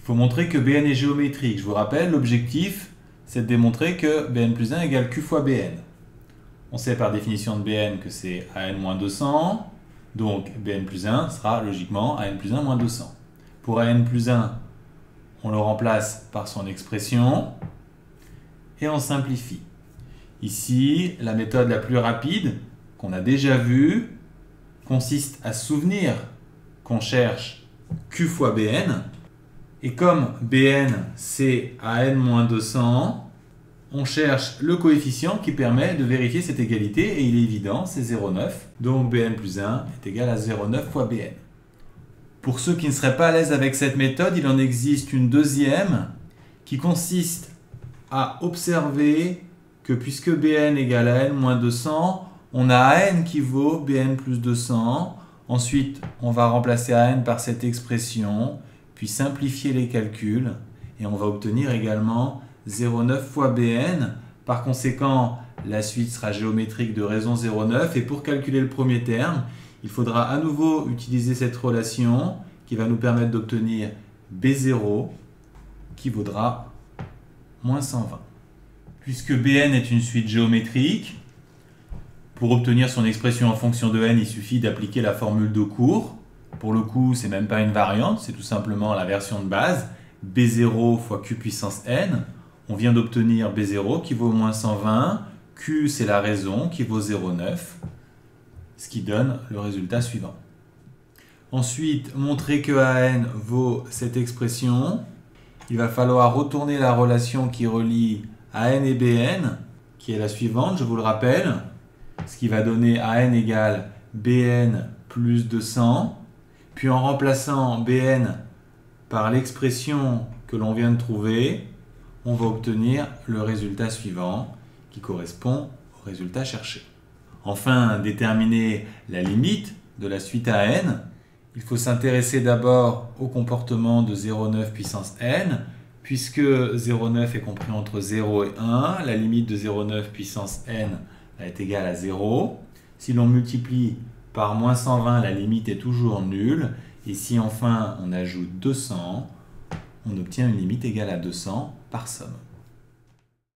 Il faut montrer que Bn est géométrique. Je vous rappelle, l'objectif, c'est de démontrer que Bn plus 1 égale Q fois Bn. On sait par définition de Bn que c'est An moins 200. Donc Bn plus 1 sera logiquement An plus 1 moins 200. Pour An plus 1, on le remplace par son expression et on simplifie. Ici, la méthode la plus rapide qu'on a déjà vue consiste à se souvenir qu'on cherche Q fois Bn. Et comme Bn c'est An moins 200, on cherche le coefficient qui permet de vérifier cette égalité et il est évident, c'est 0,9. Donc Bn plus 1 est égal à 0,9 fois Bn. Pour ceux qui ne seraient pas à l'aise avec cette méthode, il en existe une deuxième qui consiste à observer que puisque Bn égale à n moins 200, on a An qui vaut Bn plus 200. Ensuite, on va remplacer An par cette expression, puis simplifier les calculs, et on va obtenir également 0,9 fois Bn. Par conséquent, la suite sera géométrique de raison 0,9, et pour calculer le premier terme, il faudra à nouveau utiliser cette relation qui va nous permettre d'obtenir B0 qui vaudra moins 120. Puisque Bn est une suite géométrique, pour obtenir son expression en fonction de n, il suffit d'appliquer la formule de cours. Pour le coup, ce n'est même pas une variante, c'est tout simplement la version de base. B0 fois Q puissance n. On vient d'obtenir B0 qui vaut moins 120. Q, c'est la raison qui vaut 0,9. Ce qui donne le résultat suivant. Ensuite, montrer que An vaut cette expression. Il va falloir retourner la relation qui relie An et Bn, qui est la suivante, je vous le rappelle. Ce qui va donner An égale Bn plus 200. Puis en remplaçant Bn par l'expression que l'on vient de trouver, on va obtenir le résultat suivant qui correspond au résultat cherché. Enfin, déterminer la limite de la suite An. Il faut s'intéresser d'abord au comportement de 0,9 puissance n. Puisque 0,9 est compris entre 0 et 1, la limite de 0,9 puissance n est égale à 0. Si l'on multiplie par moins 120, la limite est toujours nulle. Et si enfin on ajoute 200, on obtient une limite égale à 200 par somme.